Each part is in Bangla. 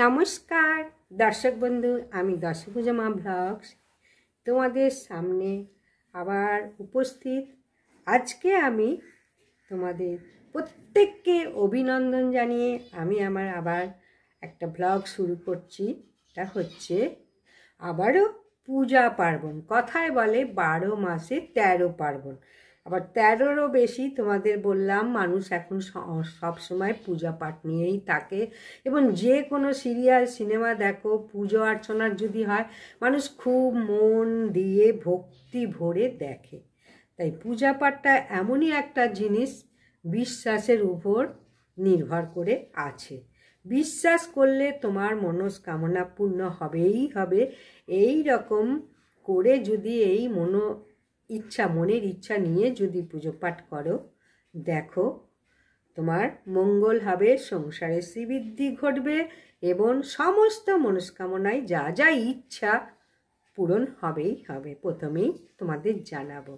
নমস্কার দর্শক বন্ধু, আমি দশভুজা মা ব্লগস তোমাদের সামনে আবার উপস্থিত। আজকে আমি তোমাদের প্রত্যেককে অভিনন্দন জানিয়ে আমি আমার আবার একটা ব্লগ শুরু করছি। এটা হচ্ছে আবারও পূজা পার্বণ। কথায় বলে 12 মাসে 13 পার্বণ, আবার 13রও বেশি। তোমাদের বললাম মানুষ এখন সব সময় পূজা পাঠ নিয়েই থাকে, এবং যে কোনো সিরিয়াল সিনেমা দেখো, পুজো অর্চনার যদি হয় মানুষ খুব মন দিয়ে ভক্তি ভরে দেখে। তাই পূজা পাঠটা এমনই একটা জিনিস, বিশ্বাসের উপর নির্ভর করে আছে। বিশ্বাস করলে তোমার মনস্কামনা পূর্ণ হবেই হবে। এই রকম করে যদি এই মনের ইচ্ছা নিয়ে যদি পুজো পাঠ করো, দেখো তোমার মঙ্গল হবে, সংসারে শ্রীবৃদ্ধি ঘটবে এবং সমস্ত মনস্কামনায় যা যা ইচ্ছা পূরণ হবেই হবে। প্রথমেই তোমাদের জানাবো,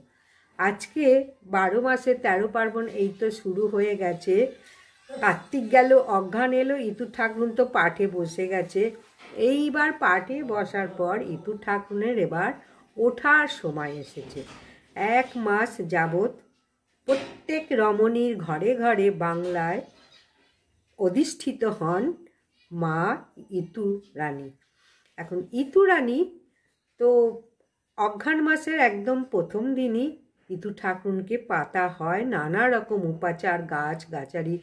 আজকে 12 মাসে 13 পার্বণ এই তো শুরু হয়ে গেছে। কার্তিক গেল, অঘ্রাণ এলো, ইতু ঠাকুর তো পাঠে বসে গেছে। এইবার পাঠে বসার পর ইতু ঠাকুরের এবার ওঠার সময় এসেছে। 1 মাস যাবৎ প্রত্যেক রমণীর ঘরে ঘরে বাংলায় অধিষ্ঠিত হন মা ইতু রানী। এখন ইতু রানী তো অঘ্রাণ মাসের একদম প্রথম দিনই ইতু ঠাকুরকে পাতা হয় নানা রকম উপাচার, গাছগাছালি,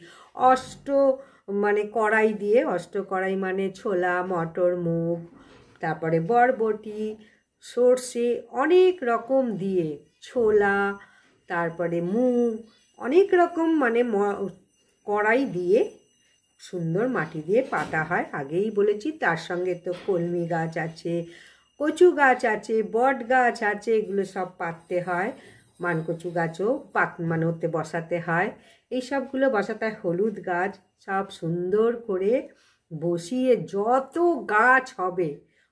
কড়াই দিয়ে, কড়াই মানে ছোলা, মটর, মুগ, তারপরে বরবটি, সর্ষে, অনেক রকম দিয়ে ছোলা, তারপরে মুগ, অনেক রকম কড়াই দিয়ে সুন্দর মাটি দিয়ে পাতা হয়। আগেই বলেছি, তার সঙ্গে তো কলমি গাছ আছে, কচু গাছ আছে, বট গাছ আছে, এগুলো সব পাততে হয়। মানকচু গাছও ওতে বসাতে হয়। এই সবগুলো বসাতে হয়। হলুদ গাছ সব সুন্দর করে বসিয়ে যত গাছ হবে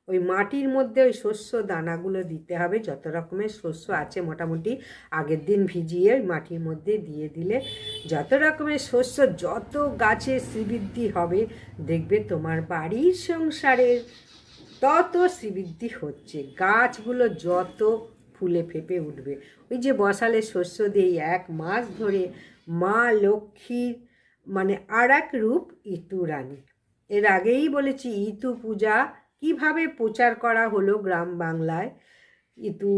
ওই মাটির মধ্যে ওই শস্য দানাগুলো দিতে হবে। যত রকমের শস্য আছে মোটামুটি আগের দিন ভিজিয়ে ওই মাটির মধ্যে দিয়ে দিলে যত রকমের শস্য, যত গাছে শ্রীবৃদ্ধি হবে, দেখবে তোমার বাড়ির সংসারের তত শ্রীবৃদ্ধি হচ্ছে। গাছগুলো যত ফুলে ফেপে উঠবে। ওই যে বসালে শস্য দিয়ে 1 মাস ধরে মা লক্ষ্মীর আর এক রূপ ইতু রানী। এর আগেই বলেছি ইতু পূজা কিভাবে প্রচার করা হলো গ্রাম বাংলায়। ইতু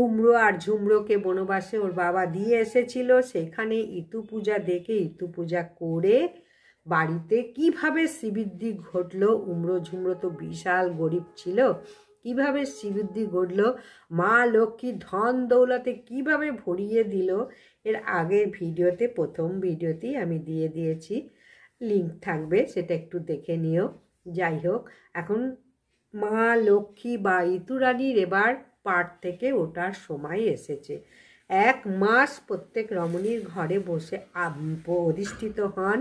উমরো আর ঝুমরোকে বনবাসে ওর বাবা দিয়ে এসেছিল, সেখানে ইতু পূজা দেখে ইতু পূজা করে বাড়িতে কিভাবে শ্রীবৃদ্ধি ঘটলো। উমরো ঝুমরো তো বিশাল গরিব ছিল, কিভাবে শ্রীবৃদ্ধি ঘটলো, মা লক্ষ্মী ধন দৌলতে কিভাবে ভরিয়ে দিল, এর আগের ভিডিওতে, প্রথম ভিডিওতেই আমি দিয়ে দিয়েছি, লিঙ্ক থাকবে, সেটা একটু দেখে নিও। যাই হোক, এখন মা লক্ষ্মী বা ইতু রানীর এবার পাঠ থেকে ওঠার সময় এসেছে। 1 মাস প্রত্যেক রমণীর ঘরে বসে অধিষ্ঠিত হন,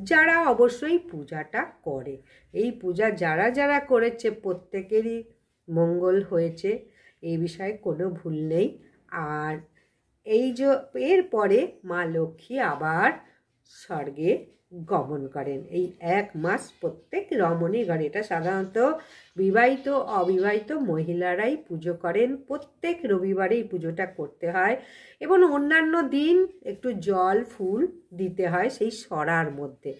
যারা অবশ্যই পূজাটা করে। এই পূজা যারা যারা করেছে প্রত্যেকেরই মঙ্গল হয়েছে, এই বিষয়ে কোনো ভুল নেই। আর এরপরে মা লক্ষ্মী আবার স্বর্গে গমন করেন। এই 1 মাস প্রত্যেক রমণী ঘরে, এটা সাধারণত বিবাহিত অবিবাহিত মহিলারাই পুজো করেন। প্রত্যেক রবিবারে এই পুজোটা করতে হয়, এবং অন্যান্য দিন একটু জল ফুল দিতে হয় সেই সরার মধ্যে।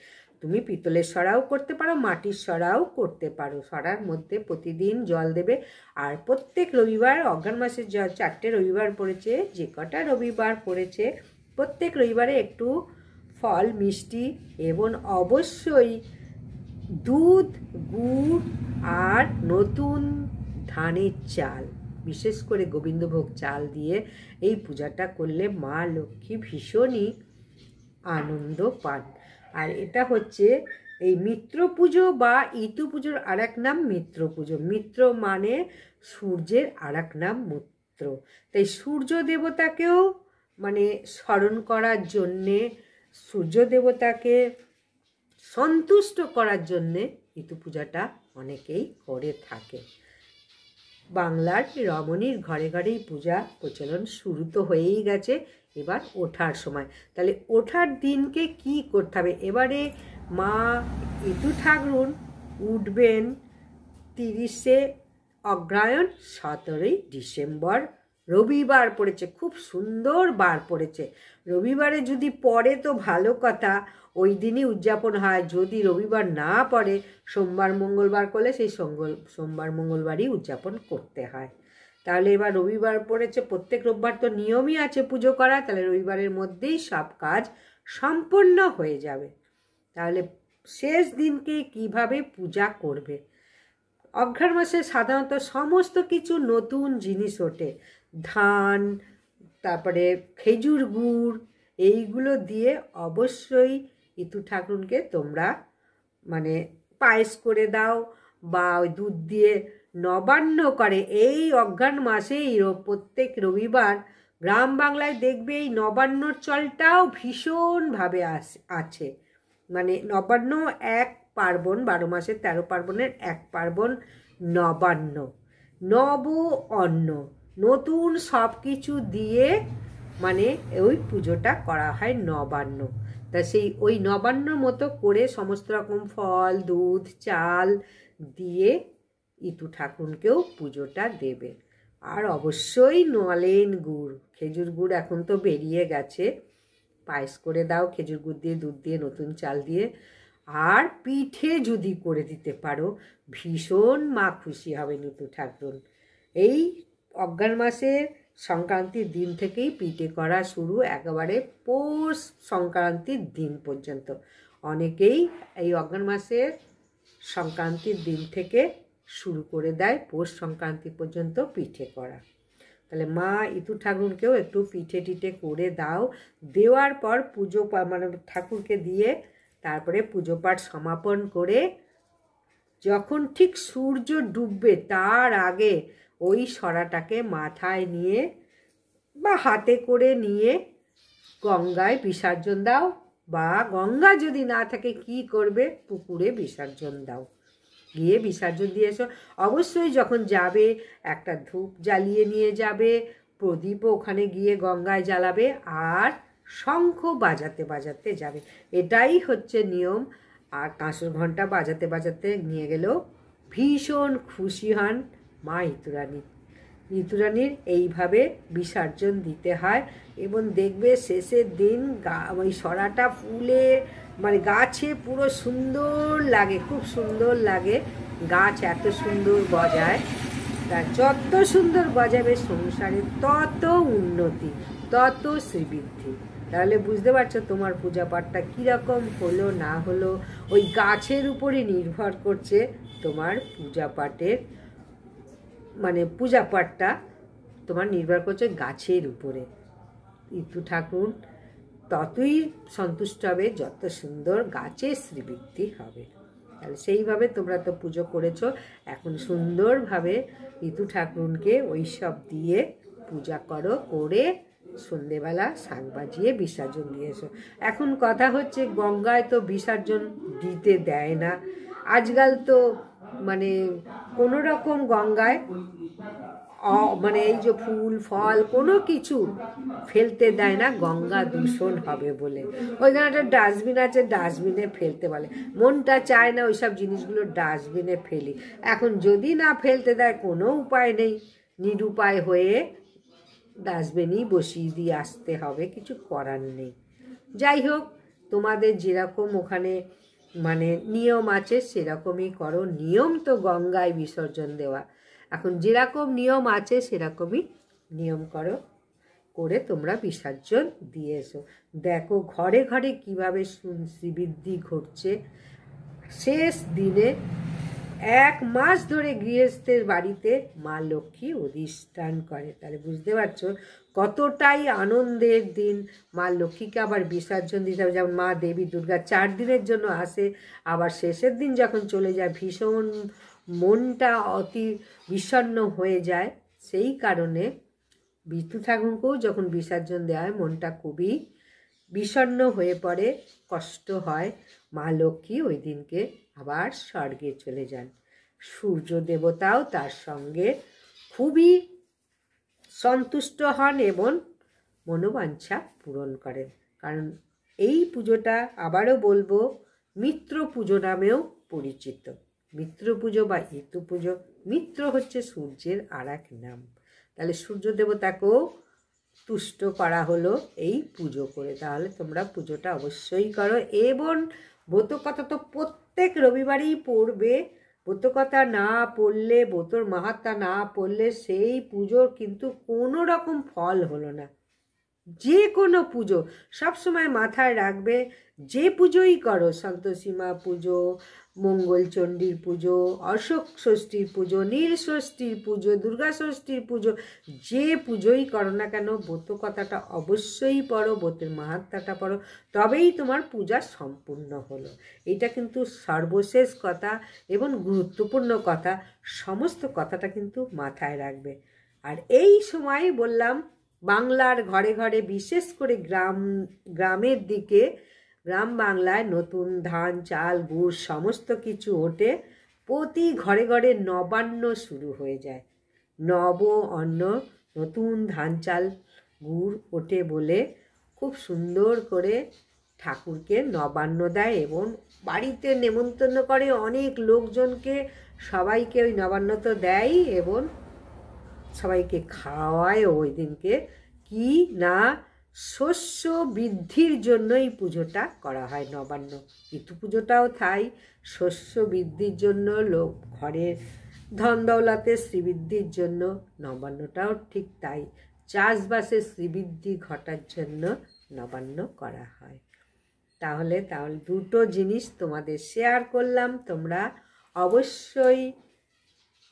তুমি পিতলের সরাও করতে পারো, মাটির সরাও করতে পারো। সরার মধ্যে প্রতিদিন জল দেবে। আর প্রত্যেক রবিবার, অঘ্রাণ মাসের 4টে রবিবার পড়েছে, যে কটা রবিবার পড়েছে প্রত্যেক রবিবারে একটু ফল, মিষ্টি এবং অবশ্যই দুধ, গুড় আর নতুন ধানের চাল, বিশেষ করে গোবিন্দভোগ চাল দিয়ে এই পূজাটা করলে মা লক্ষ্মী ভীষণই আনন্দ পান। আর এটা হচ্ছে এই মিত্র পুজো বা ইতু পুজোর আর এক নাম মিত্র পুজো। মিত্র মানে সূর্যের আর এক নাম মিত্র। তাই সূর্য দেবতাকেও স্মরণ করার জন্যে, সূর্য দেবতাকে সন্তুষ্ট করার জন্যে ইতু পূজাটা অনেকেই করে থাকে। বাংলার রমণীর ঘরে ঘরেই পূজা প্রচলন শুরু তো হয়েই গেছে, এবার ওঠার সময়। তাহলে ওঠার দিনকে কি করতে হবে? এবারে মা ইতু ঠাকুর উঠবেন 30শে অগ্রহায়ণ 17ই ডিসেম্বর, রবিবার পড়েছে, খুব সুন্দর বার পড়েছে। রবিবারে যদি পড়ে তো ভালো কথা, ওই দিনই উদযাপন হয়। যদি রবিবার না পড়ে, সোমবার মঙ্গলবার করলে সেই সোমবার মঙ্গলবারই উদযাপন করতে হয়। তাহলে এবার রবিবার পড়েছে, প্রত্যেক রোববার তো নিয়মই আছে পুজো করা, তাহলে রবিবারের মধ্যেই সব কাজ সম্পন্ন হয়ে যাবে। তাহলে শেষ দিনকে কিভাবে পূজা করবে? অঘ্রাণ মাসে সাধারণত সমস্ত কিছু নতুন জিনিস ওঠে, ধান, তারপরে খেজুর গুড়, এইগুলো দিয়ে অবশ্যই ইতু ঠাকুরকে তোমরা মানে পায়েস করে দাও, বা ওই দুধ দিয়ে নবান্ন করে। এই অঘ্রাণ মাসেই প্রত্যেক রবিবার গ্রাম বাংলায় দেখবে এই নবান্নর চলটাও ভীষণভাবে আছে। মানে নবান্ন এক পার্বণ, 12 মাসের 13 পার্বণের এক পার্বণ নবান্ন, নব অন্ন, নতুন সব কিছু দিয়ে মানে ওই পুজোটা করা হয় নবান্ন। তা সেই ওই নবান্ন মতো করে সমস্ত রকম ফল, দুধ, চাল দিয়ে ইতু ঠাকুরকেও পুজোটা দেবে। আর অবশ্যই নলেন গুড়, খেজুর গুড় এখন তো বেরিয়ে গেছে, পায়েস করে দাও খেজুর গুড় দিয়ে, দুধ দিয়ে, নতুন চাল দিয়ে। আর পিঠে যদি করে দিতে পারো, ভীষণ মা খুশি হবে ইতু ঠাকুর। এই অঘ্রাণ মাসের সংক্রান্তির দিন থেকেই পিঠে করা শুরু, একেবারে পৌষ সংক্রান্তির দিন পর্যন্ত। অনেকেই এই অঘ্রাণ মাসের সংক্রান্তির দিন থেকে শুরু করে দেয় পৌষ সংক্রান্তি পর্যন্ত পিঠে করা। তাহলে মা ইতু ঠাকুরকেও একটু পিঠে টিঠে করে দাও। দেওয়ার পর পুজো মানে ঠাকুরকে দিয়ে তারপরে পুজো পাঠ সমাপন করে যখন ঠিক সূর্য ডুববে তার আগে ওই সরাটাকে মাথায় নিয়ে বা হাতে করে নিয়ে গঙ্গায় বিসর্জন দাও, বা গঙ্গা যদি না থাকে কি করবে, পুকুরে বিসর্জন দাও, গিয়ে বিসর্জন দিয়ে এসো। অবশ্যই যখন যাবে একটা ধূপ জ্বালিয়ে নিয়ে যাবে, প্রদীপও ওখানে গিয়ে গঙ্গায় জ্বালাবে, আর শঙ্খ বাজাতে বাজাতে যাবে, এটাই হচ্ছে নিয়ম। আর কাঁসর ঘণ্টা বাজাতে বাজাতে নিয়ে গেলেও ভীষণ খুশি হন মা ইতুরানী। ইতুরানীর এইভাবে বিসর্জন দিতে হয়। এবং দেখবে শেষের দিন ওই সরাটা ফুলে মানে গাছে পুরো সুন্দর লাগে, খুব সুন্দর লাগে, গাছ এত সুন্দর গজায়। তার যত সুন্দর গজাবে সংসারে তত উন্নতি, তত শ্রীবৃদ্ধি। তাহলে বুঝতে পারছো তোমার পূজা পাঠটা কীরকম হলো না হলো, ওই গাছের উপরে নির্ভর করছে তোমার পূজা পাঠের মানে পূজা পাঠটা তোমার নির্ভর করছে গাছের উপরে। ইতু ঠাকুর ততই সন্তুষ্ট হবে যত সুন্দর গাছের শ্রীবৃদ্ধি হবে। তাহলে সেইভাবে তোমরা তো পুজো করেছো, এখন সুন্দরভাবে ইতু ঠাকুরকে ওই সব দিয়ে পূজা করো, করে সন্ধেবেলা শাঁখ বাজিয়ে বিসর্জন দিয়ে এসো। এখন কথা হচ্ছে গঙ্গায় তো বিসর্জন দিতে দেয় না আজকাল, তো মানে কোনো রকম গঙ্গায় মানে এই যে ফুল ফল কোনো কিছু ফেলতে দেয় না, গঙ্গা দূষণ হবে বলে। ওইখানে একটা ডাস্টবিন আছে, ডাস্টবিনে ফেলতে বলে, মনটা চায় না ওইসব জিনিসগুলো ডাস্টবিনে ফেলি। এখন যদি না ফেলতে দেয় কোনো উপায় নেই, নিরুপায় হয়ে ডাস্টবিনেই বসিয়ে দিয়ে আসতে হবে, কিছু করার নেই। যাই হোক, তোমাদের যেরকম ওখানে মানে নিয়ম আছে সেরকমই করো। নিয়ম তো গঙ্গায় বিসর্জন দেওয়া, এখন যেরকম নিয়ম আছে সেরকমই নিয়ম করো, করে তোমরা বিসর্জন দিয়ে এসো। দেখো ঘরে ঘরে কীভাবে শ্রীবৃদ্ধি ঘটছে। শেষ দিনে 1 মাস ধরে গৃহস্থের বাড়িতে মা লক্ষ্মী অধিষ্ঠান করে। তাহলে বুঝতে পারছো কতটাই আনন্দের দিন। মা লক্ষ্মীকে আবার বিসর্জন দিতে হবে, যেমন মা দেবী দুর্গা 4 দিনের জন্য আসে, আবার শেষের দিন যখন চলে যায় ভীষণ মনটা অতি বিষণ্ণ হয়ে যায়। সেই কারণে ইতু ঠাকুরকেও যখন বিসর্জন দেওয়া হয় মনটা খুবই বিষণ্ণ হয়ে পড়ে, কষ্ট হয়। মা লক্ষ্মী ওই দিনকে আবার স্বর্গে চলে যান। সূর্য দেবতাও তার সঙ্গে খুবই সন্তুষ্ট হন এবং মনোবাঞ্ছা পূরণ করেন। কারণ এই পুজোটা আবারও বলবো মিত্র পুজো নামেও পরিচিত। মিত্র পুজো বা ইতু পুজো। মিত্র হচ্ছে সূর্যের আর এক নাম। তাহলে সূর্য দেবতাকেও তুষ্ট করা হলো এই পুজো করে। তাহলে তোমরা পুজোটা অবশ্যই করো। এবং ব্রতকথা তো প্রত্যেক রবিবারই পড়বে। ব্রতকথা না পড়লে, ব্রতর মাহাত্ম্য না পড়লে সেই পুজোর কিন্তু কোনো রকম ফল হলো না। যে কোনো পুজো সবসময় মাথায় রাখবে, যে পুজোই করো, সন্তোষী মা পুজো, মঙ্গলচণ্ডীর পুজো, অশোক ষষ্ঠীর পুজো, নীল ষষ্ঠীর পুজো, দুর্গা ষষ্ঠীর পুজো, যে পুজোই করো না কেন ব্রত কথাটা অবশ্যই পড়ো, ব্রতের মাহাত্ম্যটা পড়ো, তবেই তোমার পূজা সম্পূর্ণ হলো। এটা কিন্তু সর্বশেষ কথা এবং গুরুত্বপূর্ণ কথা। সমস্ত কথাটা কিন্তু মাথায় রাখবে। আর এই সময় বললাম, বাংলার ঘরে ঘরে, বিশেষ করে গ্রামের দিকে, গ্রাম বাংলায় নতুন ধান চাল গুড় সমস্ত কিছু ওঠে। প্রতি ঘরে ঘরে নবান্ন শুরু হয়ে যায়। নব অন্ন, নতুন ধান চাল গুড় ওঠে বলে খুব সুন্দর করে ঠাকুরকে নবান্ন দেয় এবং বাড়িতে নেমন্তন্ন করে অনেক লোকজনকে। সবাইকে ওই নবান্ন তো দেয় এবং সবাইকে খাওয়ায় ওই দিনকে। কি না, শস্য বৃদ্ধির জন্য এই পুজোটা করা হয় নবান্ন। ইতু পুজোটাও তাই, শস্য বৃদ্ধির জন্য, লোক ঘরের ধন দৌলতের শ্রীবৃদ্ধির জন্য। নবান্নটাও ঠিক তাই, চাষবাসের শ্রীবৃদ্ধি ঘটার জন্য নবান্ন করা হয়। তাহলে দুটো জিনিস তোমাদের শেয়ার করলাম। তোমরা অবশ্যই,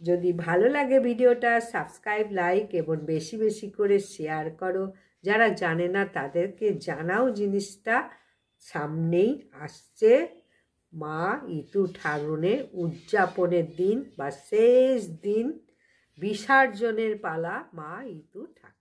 যদি ভালো লাগে ভিডিওটা, সাবস্ক্রাইব, লাইক এবং বেশি বেশি করে শেয়ার করো। যারা জানে না তাদেরকে জানাও জিনিসটা। সামনেই আসছে মা ইতু ঠাকুরের উদযাপনের দিন বা শেষ দিন, বিসর্জনের পালা মা ইতু ঠাকুর।